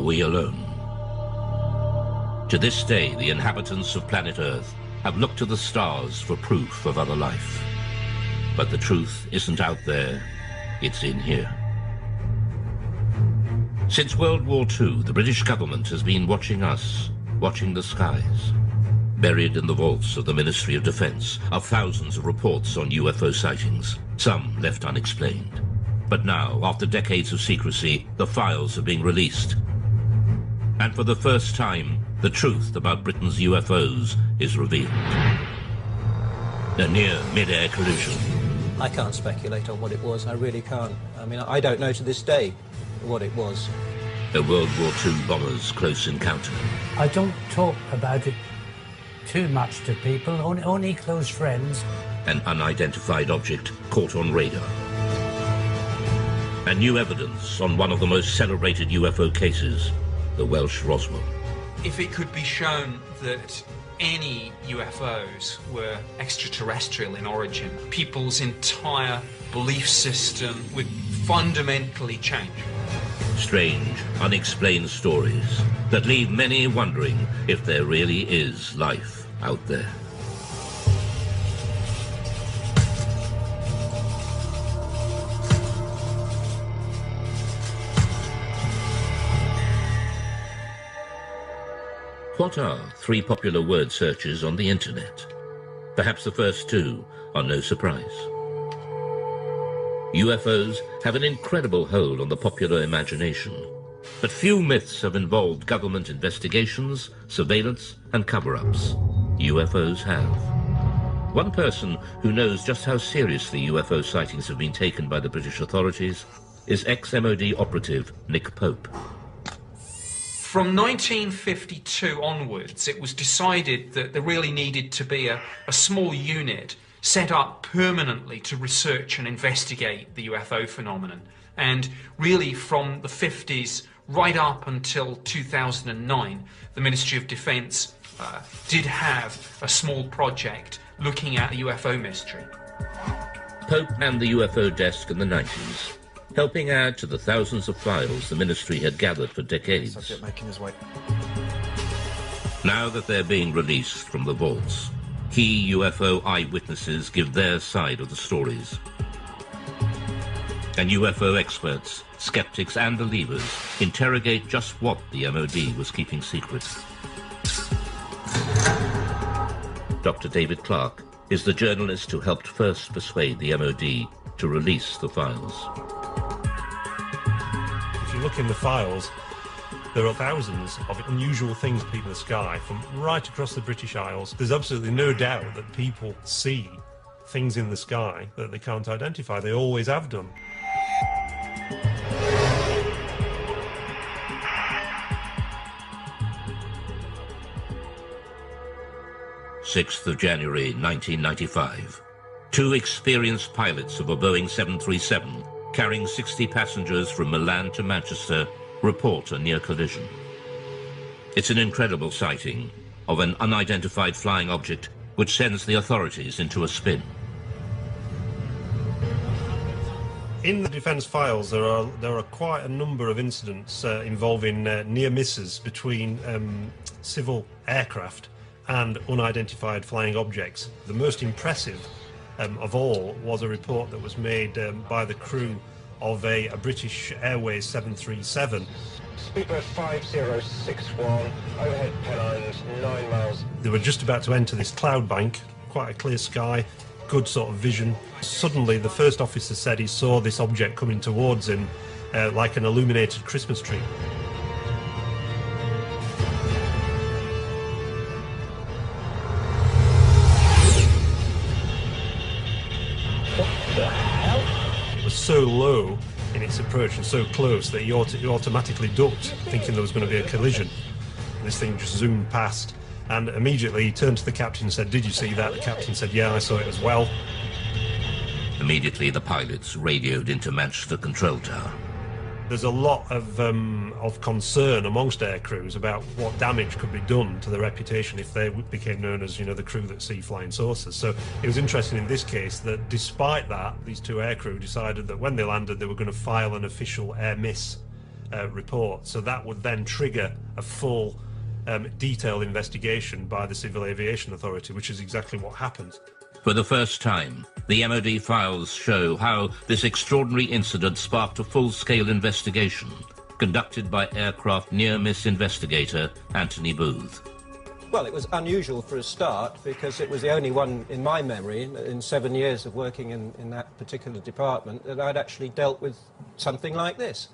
we alone? To this day, the inhabitants of planet Earth have looked to the stars for proof of other life. But the truth isn't out there, it's in here. Since World War II, the British government has been watching us, watching the skies. Buried in the vaults of the Ministry of Defense are thousands of reports on UFO sightings, some left unexplained. But now, after decades of secrecy, the files are being released. And for the first time, the truth about Britain's UFOs is revealed. A near mid-air collision. I can't speculate on what it was, I really can't. I mean, I don't know to this day what it was. A World War II bomber's close encounter. I don't talk about it too much to people, only close friends. An unidentified object caught on radar. And new evidence on one of the most celebrated UFO cases, the Welsh Roswell. If it could be shown that any UFOs were extraterrestrial in origin, people's entire belief system would fundamentally change. Strange, unexplained stories that leave many wondering if there really is life out there. What are three popular word searches on the internet? Perhaps the first two are no surprise. UFOs have an incredible hold on the popular imagination, but few myths have involved government investigations, surveillance, and cover-ups. UFOs have. One person who knows just how seriously UFO sightings have been taken by the British authorities is ex-MOD operative Nick Pope. From 1952 onwards, it was decided that there really needed to be a small unit set up permanently to research and investigate the UFO phenomenon. And really from the 50s right up until 2009, the Ministry of Defence did have a small project looking at the UFO mystery. Pope and the UFO desk in the 90s, helping add to the thousands of files the ministry had gathered for decades. Subject making his way. Now that they're being released from the vaults, key UFO eyewitnesses give their side of the stories. And UFO experts, skeptics and believers interrogate just what the MOD was keeping secret. Dr. David Clarke is the journalist who helped first persuade the MOD to release the files. If you look in the files, there are thousands of unusual things peeping in the sky from right across the British Isles. There's absolutely no doubt that people see things in the sky that they can't identify. They always have done. January 6th, 1995. Two experienced pilots of a Boeing 737 carrying 60 passengers from Milan to Manchester report a near collision. It's an incredible sighting of an unidentified flying object which sends the authorities into a spin. In the defence files, there are quite a number of incidents involving near misses between civil aircraft and unidentified flying objects. The most impressive of all was a report that was made by the crew of a British Airways 737. Speedbird 5061, overhead pylons 9 miles. They were just about to enter this cloud bank, quite a clear sky, good sort of vision. Suddenly the first officer said he saw this object coming towards him like an illuminated Christmas tree. So low in its approach and so close that he automatically ducked, thinking there was going to be a collision. This thing just zoomed past, and immediately he turned to the captain and said, "Did you see that?" The captain said, "Yeah, I saw it as well." Immediately the pilots radioed into Manchester Control Tower. There's a lot of concern amongst air crews about what damage could be done to their reputation if they became known as, the crew that see flying saucers. So it was interesting in this case that despite that, these two air crew decided that when they landed they were going to file an official air miss report. So that would then trigger a full detailed investigation by the Civil Aviation Authority, which is exactly what happened. For the first time, the MOD files show how this extraordinary incident sparked a full-scale investigation conducted by aircraft near-miss investigator Anthony Booth. Well, it was unusual for a start because it was the only one in my memory in 7 years of working in that particular department that I'd actually dealt with something like this.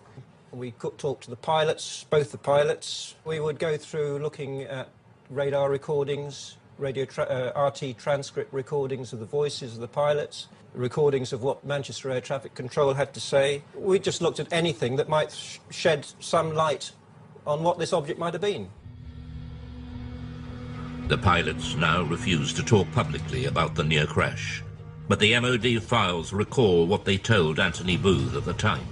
We could talk to the pilots, both the pilots. We would go through looking at radar recordings, RT transcript recordings of the voices of the pilots, recordings of what Manchester Air Traffic Control had to say. We just looked at anything that might shed some light on what this object might have been. The pilots now refuse to talk publicly about the near crash, but the MOD files recall what they told Anthony Booth at the time.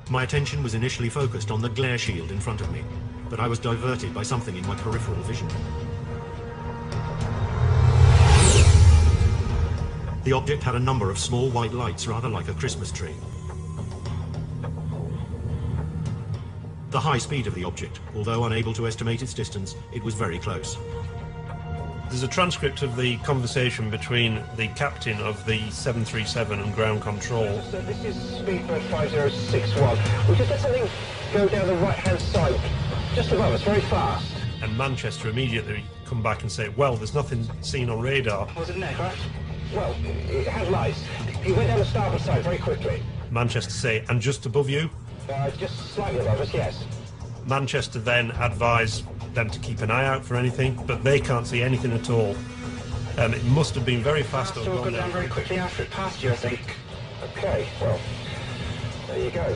My attention was initially focused on the glare shield in front of me, but I was diverted by something in my peripheral vision. The object had a number of small white lights, rather like a Christmas tree. The high speed of the object, although unable to estimate its distance, it was very close. There's a transcript of the conversation between the captain of the 737 and ground control. So this is Speedbird 5061. We'll just let something go down the right-hand side, just above us, very fast. And Manchester immediately come back and say, well, there's nothing seen on radar. Was it an aircraft? Well, it had lights. He went down the starboard side very quickly. Manchester say, and just above you? Just slightly above us, yes. Manchester then advise them to keep an eye out for anything, but they can't see anything at all. It must have been very fast. So we'll go down very quickly after it passed you, I think. Okay, well, there you go.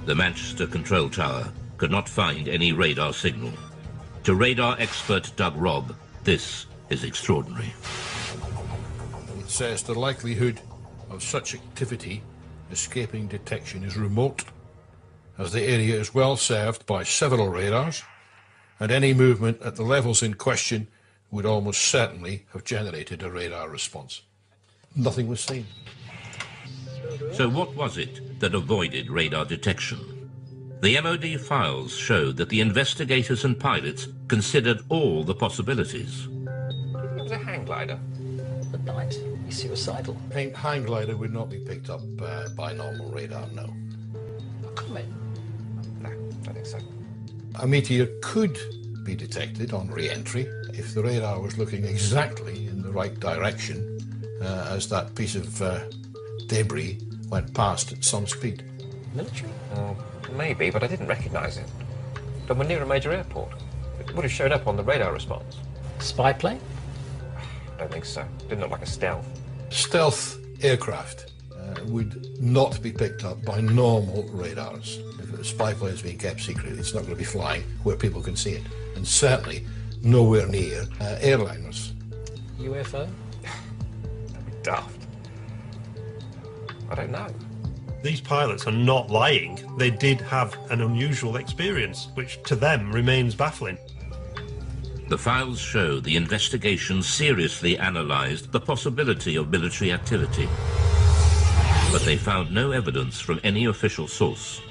The Manchester control tower could not find any radar signal. To radar expert Doug Robb, this is extraordinary. It says the likelihood of such activity escaping detection is remote, as the area is well served by several radars, and any movement at the levels in question would almost certainly have generated a radar response. Nothing was seen. So what was it that avoided radar detection? The MOD files showed that the investigators and pilots considered all the possibilities. It was a hang glider. At night, he's suicidal. Hang glider would not be picked up by normal radar, no. A comet? No, I don't think so. A meteor could be detected on re-entry if the radar was looking exactly in the right direction as that piece of debris went past at some speed. Military? Maybe, but I didn't recognise it. But we're near a major airport. It would have showed up on the radar response. Spy plane? I don't think so. Didn't look like a stealth. Stealth aircraft would not be picked up by normal radars. If a spy plane is being kept secret, it's not going to be flying where people can see it. And certainly nowhere near airliners. UFO? That'd be daft. I don't know. These pilots are not lying. They did have an unusual experience, which to them remains baffling. The files show the investigation seriously analysed the possibility of military activity, but they found no evidence from any official source.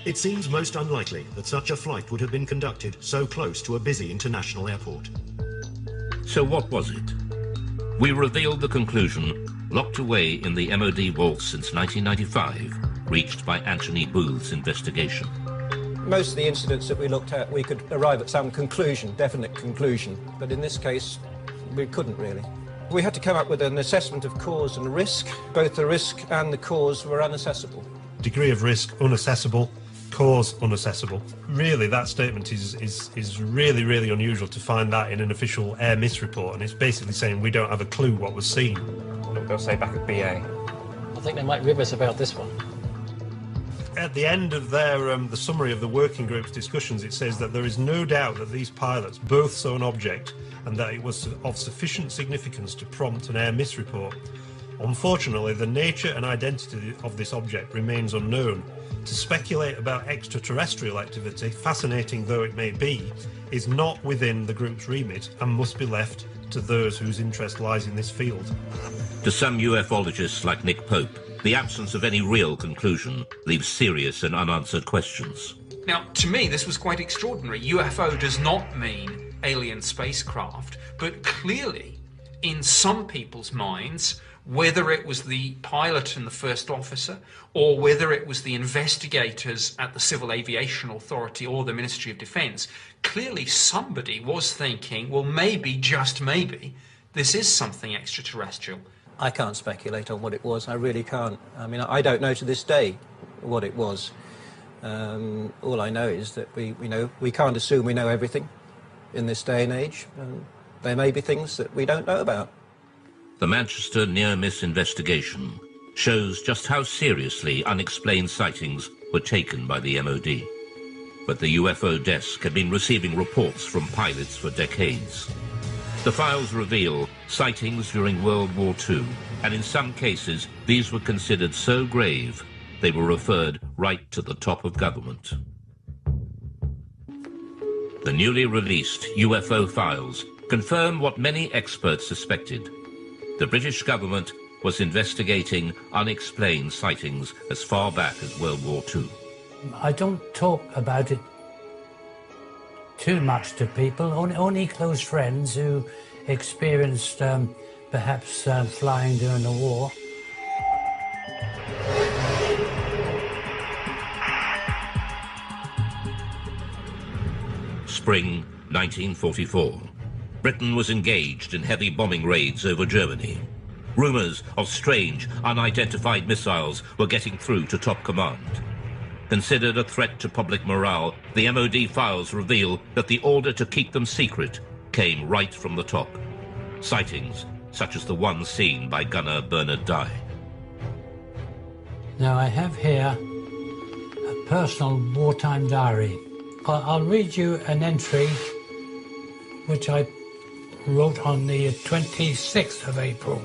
It seems most unlikely that such a flight would have been conducted so close to a busy international airport. So what was it? We revealed the conclusion, locked away in the MOD vaults since 1995, reached by Anthony Booth's investigation. Most of the incidents that we looked at, we could arrive at some conclusion, definite conclusion, but in this case, we couldn't really. We had to come up with an assessment of cause and risk. Both the risk and the cause were unaccessible. Degree of risk, unaccessible. Cause, unaccessible. Really, that statement is really, really unusual to find that in an official air miss report, and it's basically saying we don't have a clue what was seen. Look, they'll say back at BA. I think they might rib us about this one. At the end of their the summary of the working group's discussions, it says that there is no doubt that these pilots both saw an object and that it was of sufficient significance to prompt an air miss report. Unfortunately, the nature and identity of this object remains unknown. To speculate about extraterrestrial activity, fascinating though it may be, is not within the group's remit and must be left to those whose interest lies in this field. To some ufologists like Nick Pope, the absence of any real conclusion leaves serious and unanswered questions. Now, to me, this was quite extraordinary. UFO does not mean alien spacecraft, but clearly, in some people's minds, whether it was the pilot and the first officer, or whether it was the investigators at the Civil Aviation Authority or the Ministry of Defence, clearly somebody was thinking, well, maybe, just maybe, this is something extraterrestrial. I can't speculate on what it was. I really can't. I mean, I don't know to this day what it was. All I know is that we can't assume we know everything in this day and age. There may be things that we don't know about. The Manchester near-miss investigation shows just how seriously unexplained sightings were taken by the MOD. But the UFO desk had been receiving reports from pilots for decades. The files reveal sightings during World War II, and in some cases these were considered so grave they were referred right to the top of government. The newly released UFO files confirm what many experts suspected. The British government was investigating unexplained sightings as far back as World War II. I don't talk about it too much to people, only close friends who experienced perhaps flying during the war. Spring 1944. Britain was engaged in heavy bombing raids over Germany. Rumours of strange, unidentified missiles were getting through to top command. Considered a threat to public morale, the MOD files reveal that the order to keep them secret came right from the top. Sightings such as the one seen by gunner Bernard Dye. Now I have here a personal wartime diary. I'll read you an entry which I wrote on the 26th of April.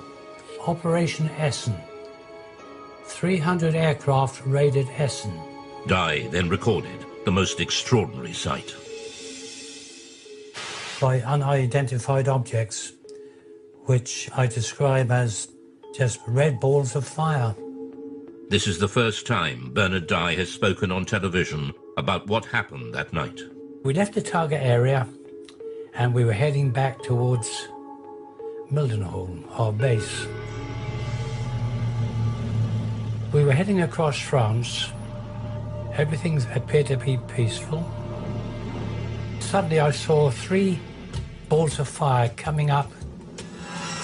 Operation Essen. 300 aircraft raided Essen. Dye then recorded the most extraordinary sight. By unidentified objects, which I describe as just red balls of fire. This is the first time Bernard Dye has spoken on television about what happened that night. We left the target area and we were heading back towards Mildenhall, our base. We were heading across France. Everything appeared to be peaceful. Suddenly I saw 3 balls of fire coming up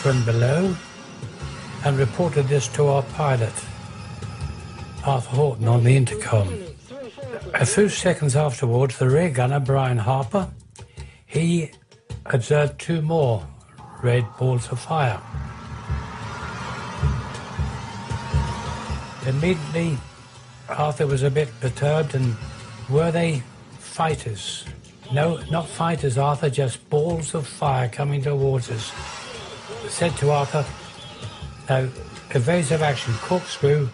from below and reported this to our pilot, Arthur Horton, on the intercom. A few seconds afterwards, the rear gunner, Brian Harper, he observed 2 more red balls of fire. Immediately, Arthur was a bit perturbed, and were they fighters? No, not fighters, Arthur, just balls of fire coming towards us. I said to Arthur, now, evasive action, corkscrew,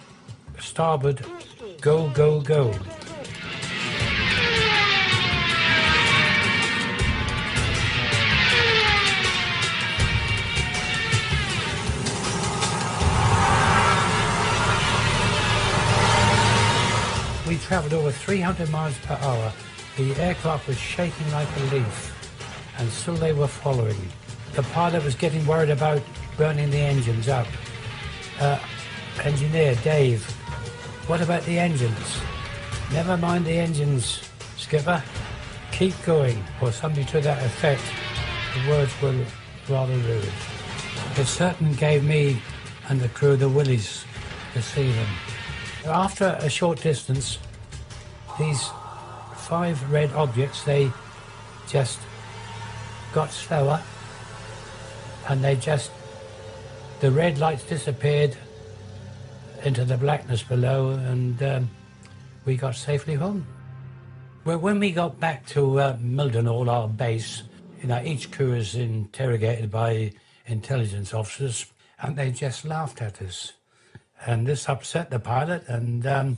starboard, go, go, go. We travelled over 300 miles per hour. The aircraft was shaking like a leaf, and still they were following. The pilot was getting worried about burning the engines up. Engineer Dave, what about the engines? Never mind the engines, skipper. Keep going, or something to that effect. The words were rather rude. It certainly gave me and the crew the willies to see them. After a short distance, these 5 red objects, they just got slower, and the red lights disappeared into the blackness below, and we got safely home. Well, when we got back to Mildenhall, our base, each crew is interrogated by intelligence officers, and they just laughed at us. And this upset the pilot, and,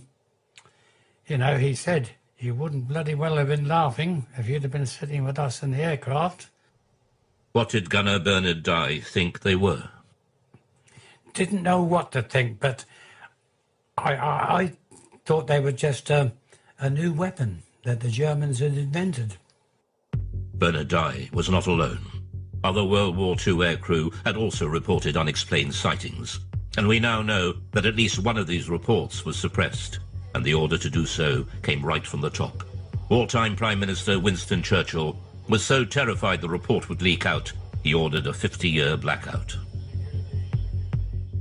he said, you wouldn't bloody well have been laughing if you'd have been sitting with us in the aircraft. What did gunner Bernard Dye think they were? Didn't know what to think, but I thought they were just a new weapon that the Germans had invented. Bernard Dye was not alone. Other World War II aircrew had also reported unexplained sightings, and we now know that at least one of these reports was suppressed, and the order to do so came right from the top. Wartime Prime Minister Winston Churchill was so terrified the report would leak out, he ordered a 50-year blackout.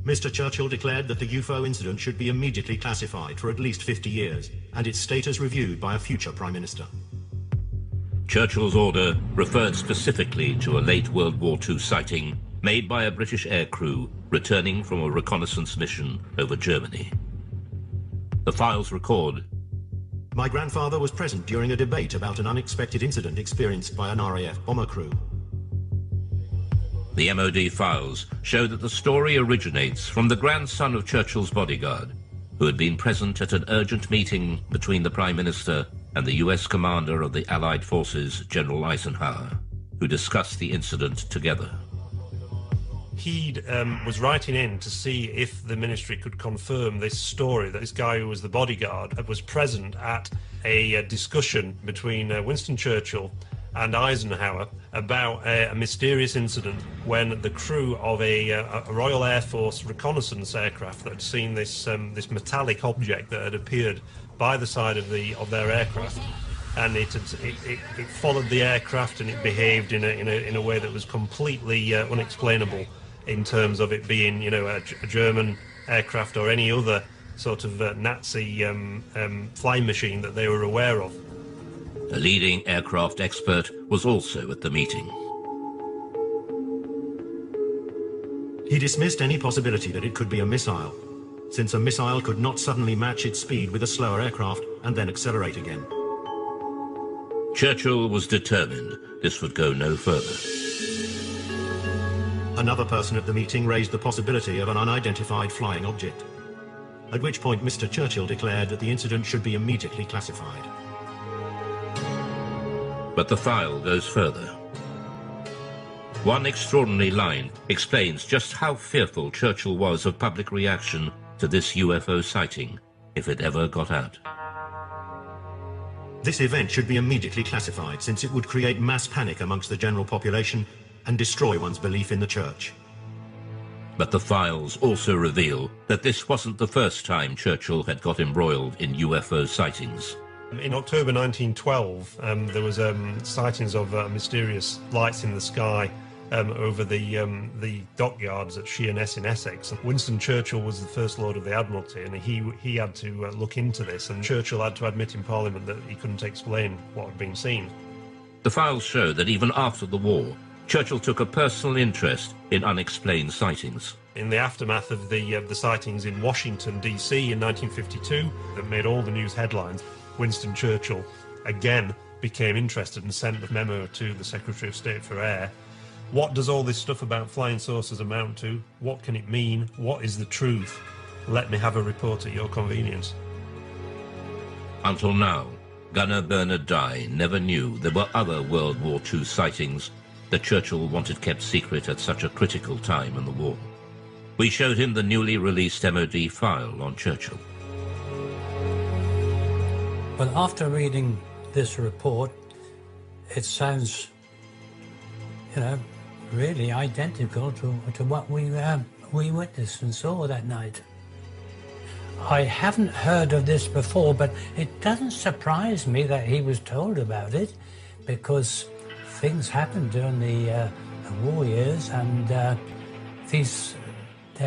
Mr. Churchill declared that the UFO incident should be immediately classified for at least 50 years, and its status reviewed by a future Prime Minister. Churchill's order referred specifically to a late World War II sighting made by a British aircrew returning from a reconnaissance mission over Germany. The files record, "My grandfather was present during a debate about an unexpected incident experienced by an RAF bomber crew." The MOD files show that the story originates from the grandson of Churchill's bodyguard, who had been present at an urgent meeting between the Prime Minister and the US commander of the Allied forces, General Eisenhower, who discussed the incident together. He was writing in to see if the ministry could confirm this story, that this guy who was the bodyguard was present at a discussion between Winston Churchill and Eisenhower about a mysterious incident when the crew of a Royal Air Force reconnaissance aircraft that had seen this metallic object that had appeared by the side of their aircraft, and it followed the aircraft, and it behaved in a way that was completely unexplainable in terms of it being, you know, a German aircraft or any other sort of Nazi flying machine that they were aware of. A leading aircraft expert was also at the meeting. He dismissed any possibility that it could be a missile, since a missile could not suddenly match its speed with a slower aircraft and then accelerate again. Churchill was determined this would go no further. Another person at the meeting raised the possibility of an unidentified flying object, at which point Mr. Churchill declared that the incident should be immediately classified. But the file goes further. One extraordinary line explains just how fearful Churchill was of public reaction to this UFO sighting, if it ever got out. This event should be immediately classified, since it would create mass panic amongst the general population and destroy one's belief in the church. But the files also reveal that this wasn't the first time Churchill had got embroiled in UFO sightings. In October 1912, there was sightings of mysterious lights in the sky over the dockyards at Sheerness in Essex. And Winston Churchill was the First Lord of the Admiralty, and he had to look into this, and Churchill had to admit in Parliament that he couldn't explain what had been seen. The files show that even after the war, Churchill took a personal interest in unexplained sightings. In the aftermath of the sightings in Washington, D.C. in 1952, that made all the news headlines, Winston Churchill again became interested and sent a memo to the Secretary of State for Air. What does all this stuff about flying saucers amount to? What can it mean? What is the truth? Let me have a report at your convenience. Until now, gunner Bernard Dye never knew there were other World War II sightings that Churchill wanted kept secret at such a critical time in the war. We showed him the newly released MOD file on Churchill. Well, after reading this report, it sounds, you know, really identical to what we witnessed and saw that night. I haven't heard of this before, but it doesn't surprise me that he was told about it, because things happened during the war years, and there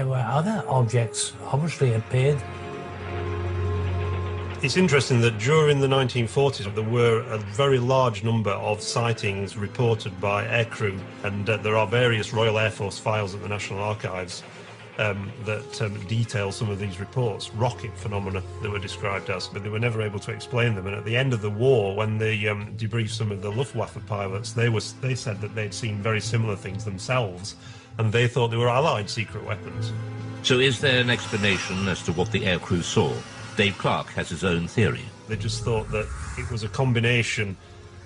were other objects obviously appeared. It's interesting that during the 1940s there were a very large number of sightings reported by aircrew, and there are various Royal Air Force files at the National Archives that detail some of these reports, rocket phenomena they were described as, but they were never able to explain them. And at the end of the war, when they debriefed some of the Luftwaffe pilots, they said that they'd seen very similar things themselves, and they thought they were Allied secret weapons. So is there an explanation as to what the aircrew saw? Dave Clark has his own theory. They just thought that it was a combination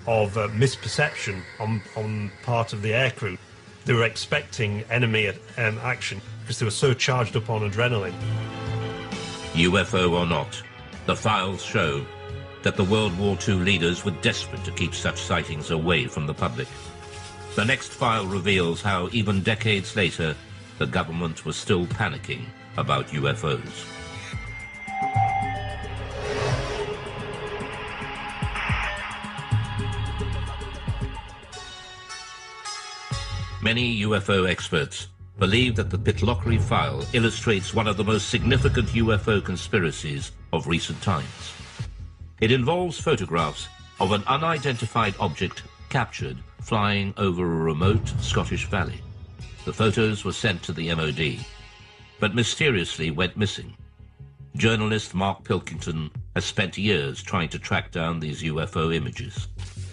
of misperception on part of the aircrew. They were expecting enemy action because they were so charged up on adrenaline. UFO or not, the files show that the World War II leaders were desperate to keep such sightings away from the public. The next file reveals how, even decades later, the government was still panicking about UFOs. Many UFO experts believe that the Pitlochry file illustrates one of the most significant UFO conspiracies of recent times. It involves photographs of an unidentified object captured flying over a remote Scottish valley. The photos were sent to the MOD, but mysteriously went missing. Journalist Mark Pilkington has spent years trying to track down these UFO images.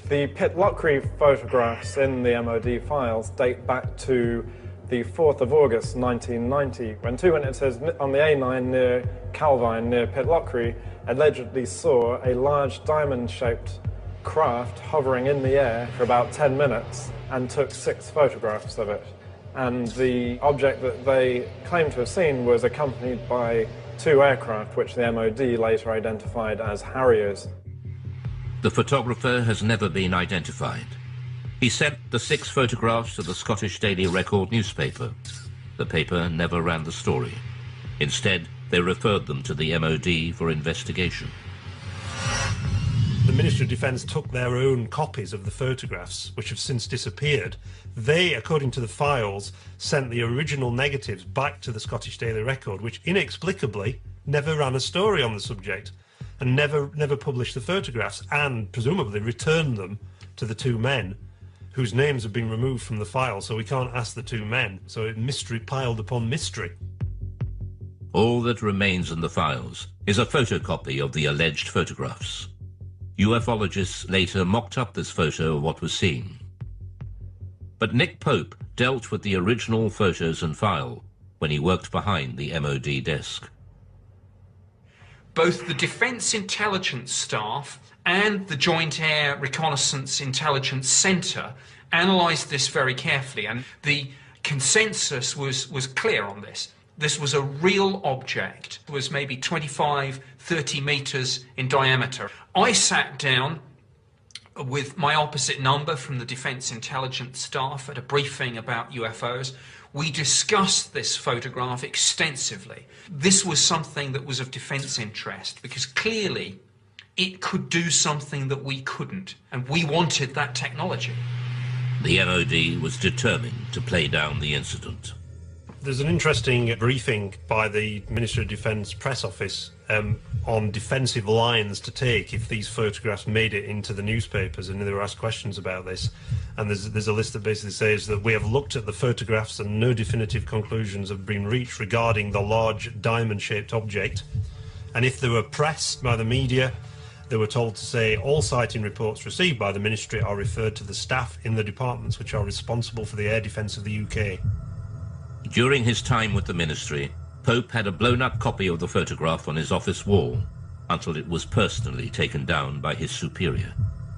The Pitlochry photographs in the MOD files date back to the 4th of August 1990, when two witnesses on the A9 near Calvine, near Pitlochry, allegedly saw a large diamond-shaped craft hovering in the air for about 10 minutes and took 6 photographs of it. And the object that they claimed to have seen was accompanied by 2 aircraft, which the MOD later identified as Harriers. The photographer has never been identified. He sent the 6 photographs to the Scottish Daily Record newspaper. The paper never ran the story. Instead, they referred them to the MOD for investigation. The Ministry of Defence took their own copies of the photographs, which have since disappeared. They, according to the files, sent the original negatives back to the Scottish Daily Record, which inexplicably never ran a story on the subject and never published the photographs, and presumably returned them to the 2 men whose names have been removed from the file, so we can't ask the 2 men. So mystery piled upon mystery. All that remains in the files is a photocopy of the alleged photographs. Ufologists later mocked up this photo of what was seen. But Nick Pope dealt with the original photos and file when he worked behind the MOD desk. Both the Defence Intelligence Staff and the Joint Air Reconnaissance Intelligence Centre analysed this very carefully, and the consensus was clear on this. This was a real object. It was maybe 25, 30 metres in diameter. I sat down with my opposite number from the Defence Intelligence Staff at a briefing about UFOs. We discussed this photograph extensively. This was something that was of defence interest because clearly it could do something that we couldn't, and we wanted that technology. The MOD was determined to play down the incident. There's an interesting briefing by the Ministry of Defence press office on defensive lines to take if these photographs made it into the newspapers, and they were asked questions about this. And there's a list that basically says that we have looked at the photographs and no definitive conclusions have been reached regarding the large diamond-shaped object. And if they were pressed by the media, they were told to say all sighting reports received by the Ministry are referred to the staff in the departments which are responsible for the air defence of the UK. During his time with the Ministry, Pope had a blown-up copy of the photograph on his office wall until it was personally taken down by his superior.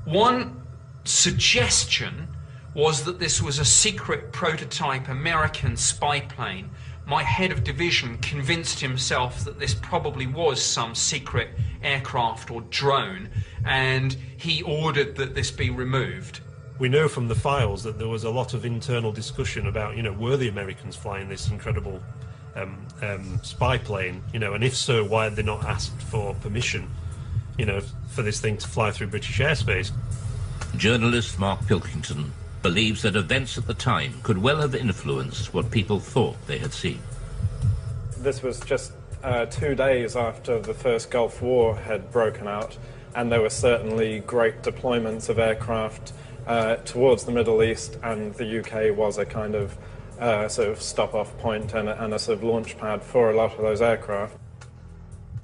One suggestion was that this was a secret prototype American spy plane. My head of division convinced himself that this probably was some secret aircraft or drone, and he ordered that this be removed. We know from the files that there was a lot of internal discussion about, were the Americans flying this incredible spy plane, and if so, why had they not asked for permission, for this thing to fly through British airspace? Journalist Mark Pilkington believes that events at the time could well have influenced what people thought they had seen. This was just 2 days after the first Gulf War had broken out, and there were certainly great deployments of aircraft towards the Middle East, and the UK was a kind of sort of stop-off point and a sort of launch pad for a lot of those aircraft.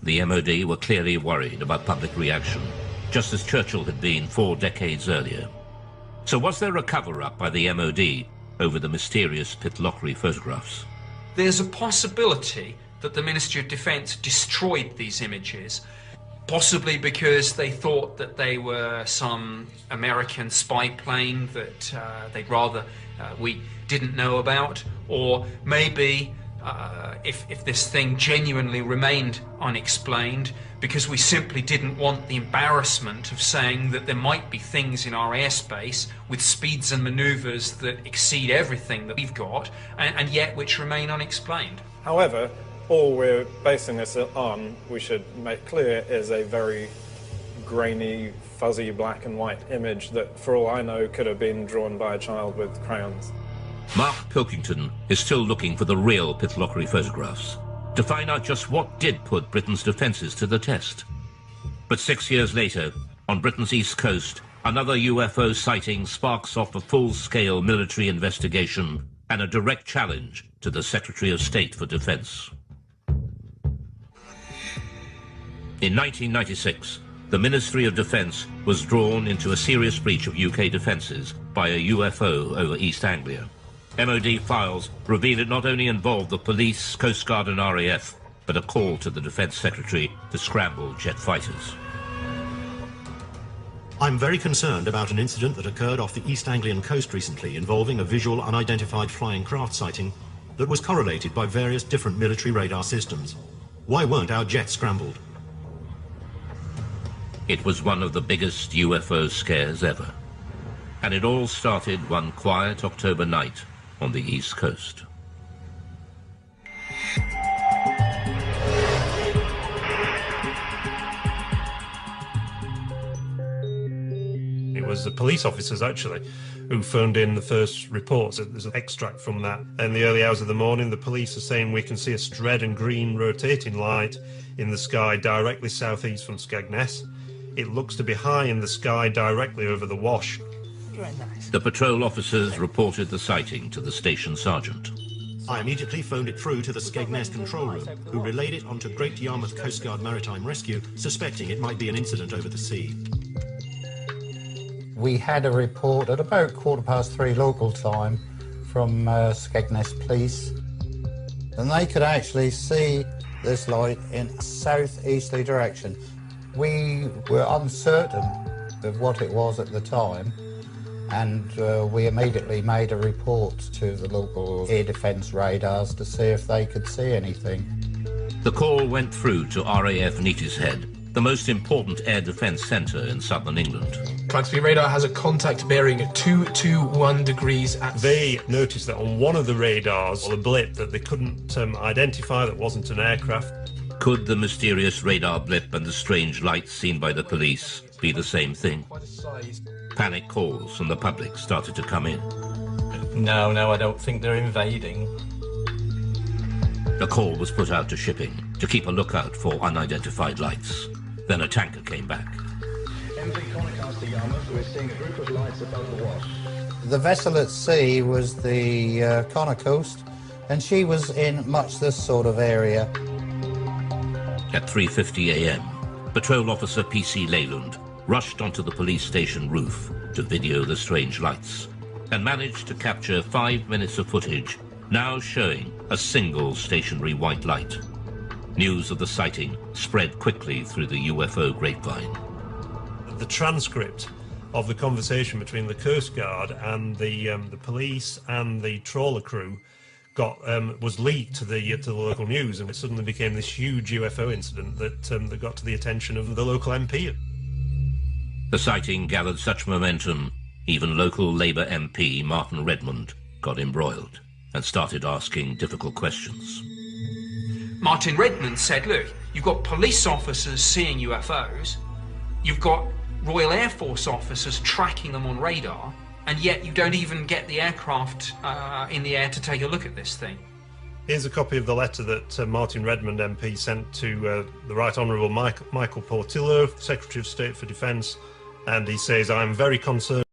The MOD were clearly worried about public reaction, just as Churchill had been 4 decades earlier. So was there a cover-up by the MOD over the mysterious Pitlochry photographs? There's a possibility that the Ministry of Defence destroyed these images, possibly because they thought that they were some American spy plane that they'd rather we didn't know about, or maybe if this thing genuinely remained unexplained, because we simply didn't want the embarrassment of saying that there might be things in our airspace with speeds and manoeuvres that exceed everything that we've got, and yet which remain unexplained. However, all we're basing this on, we should make clear, is a very grainy, fuzzy black and white image that, for all I know, could have been drawn by a child with crayons. Mark Pilkington is still looking for the real Pitlochry photographs to find out just what did put Britain's defences to the test. But 6 years later, on Britain's east coast, another UFO sighting sparks off a full-scale military investigation and a direct challenge to the Secretary of State for Defence. In 1996, the Ministry of Defence was drawn into a serious breach of UK defences by a UFO over East Anglia. MOD files reveal it not only involved the police, Coast Guard and RAF, but a call to the Defence Secretary to scramble jet fighters. I'm very concerned about an incident that occurred off the East Anglian coast recently involving a visual unidentified flying craft sighting that was correlated by various different military radar systems. Why weren't our jets scrambled? It was one of the biggest UFO scares ever. And it all started one quiet October night on the East Coast. It was the police officers, actually, who phoned in the first reports. There's an extract from that. In the early hours of the morning, the police are saying we can see a red and green rotating light in the sky directly southeast from Skegness. It looks to be high in the sky directly over the Wash. The patrol officers reported the sighting to the station sergeant. I immediately phoned it through to the Skegness control room, who relayed it onto Great Yarmouth Coast Guard Maritime Rescue, suspecting it might be an incident over the sea. We had a report at about 3:15 local time from Skegness Police, and they could actually see this light in a southeasterly direction. We were uncertain of what it was at the time, and we immediately made a report to the local air defence radars to see if they could see anything. The call went through to RAF Neatishead, the most important air defence centre in southern England. Clancy radar has a contact bearing at 221 degrees at... They noticed that on one of the radars, a blip that they couldn't identify, that wasn't an aircraft. Could the mysterious radar blip and the strange lights seen by the police be the same thing? Panic calls from the public started to come in. No, I don't think they're invading. A call was put out to shipping to keep a lookout for unidentified lights. Then a tanker came back. MV Conocast to Yarmouth, we're seeing a group of lights above the Wash. The vessel at sea was the Connor Coast, and she was in much this sort of area. At 3:50 a.m., Patrol Officer P.C. Leyland rushed onto the police station roof to video the strange lights and managed to capture 5 minutes of footage, now showing a single stationary white light. News of the sighting spread quickly through the UFO grapevine. The transcript of the conversation between the Coast Guard and the police and the trawler crew was leaked to the local news, and it suddenly became this huge UFO incident that got to the attention of the local MP. The sighting gathered such momentum, even local Labour MP Martin Redmond got embroiled and started asking difficult questions. Martin Redmond said, look, you've got police officers seeing UFOs, you've got Royal Air Force officers tracking them on radar, and yet you don't even get the aircraft in the air to take a look at this thing. Here's a copy of the letter that Martin Redmond MP sent to the Right Honourable Michael Portillo, Secretary of State for Defence, and he says, "I'm very concerned